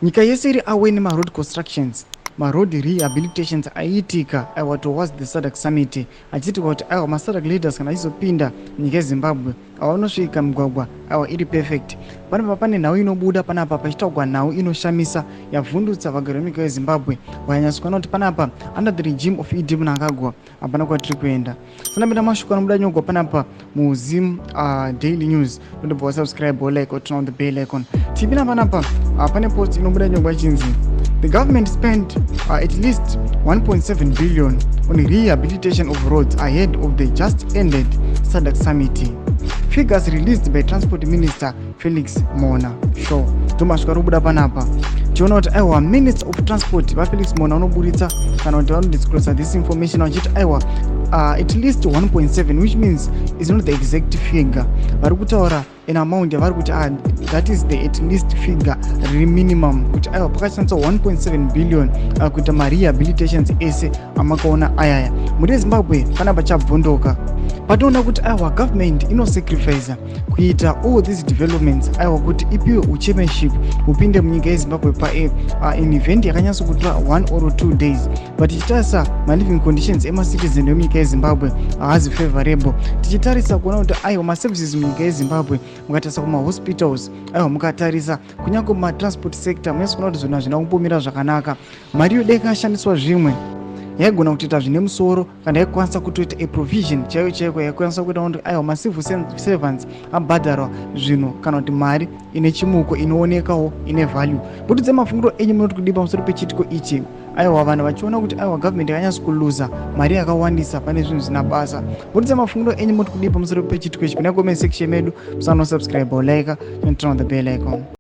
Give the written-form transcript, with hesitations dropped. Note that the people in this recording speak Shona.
nyika yese iri aware road constructions road rehabilitations aiitika aiwa towards the SADC summit achiitika kuti aiwa SADC leaders kana achizopinda nyika yeZimbabwe avanosvika migwagwa aiwa iri perfect. Panapa pane nhau inobuda panapa pachitaugwa nhau inoshamisa yavhundutsa vagari venyika yeZimbabwe vanyanyasukana kuti panapa under the regime of Mnangagwa hapana kwatiri kuenda. Sanapinda mashoko anobuda nyogwa panapa muZim Daily News ndobva wasubscribe like turn on the bell icon. Tipina panapa pane post inobuda nyogwa ichinzi the government spent at least 1.7 billion on rehabilitation of roads ahead of the just ended SADC summit. Figures released by Transport Minister Felix Mona. Sure. Tomashwa rubuda panapa. Tiona kuti aiwa Minister of Transport Felix Mona unoburitsa kana kuti vanodisclose this information vachiti aiwa at least 1.7 which means is not the exact figure. Vari kutaura in amount yavari kuti that is the at least figure riri minimum kuti aiwa pakashandiswa 1.7 billion kuita marehabilitations ese amakaona ayaya. Muri Zimbabwe panapa chabvondoka. Patoona kuti aiwa government inosacrifice kuita all these developments aiwa kuti ipiwe championship upinde munyika yeZimbabwe in event yakanyatso kutora 1 or 2 days, but tichitarisa living conditions emacitizen emunyika yeZimbabwe haazi favorable. Tichitarisa kuona kuti aiwa maservices munyika yeZimbabwe mukatarisa kumahospitals aiwa mukatarisa kunyange mumatransport sector munyaso kuona kuti zvinhu hazvina kumbomira zvakanaka. Mari yodeka ikashandiswa zvimwe yaigona kutoita zvine musoro kana yaikwanisa kutoita provision chaiyo chaiko yaikwanisa kuita kuti aiwa macivil servants abhadharwa zvinhu kana kuti mari ine chimuko inoonekawo ine value. Buditse mafungiro enyu munoti kudii pamusoro pechitiko ichi. Aiwa vanhu vachiona kuti aiwa government yakanyatso kuluza mari yakawandisa pane zvinhu zvina basa. Buditse mafungiro enyu munoti kudii pamusoro pechitiko ichi. Kuna comment section medu musano subscribe or like and turn on the bell icon.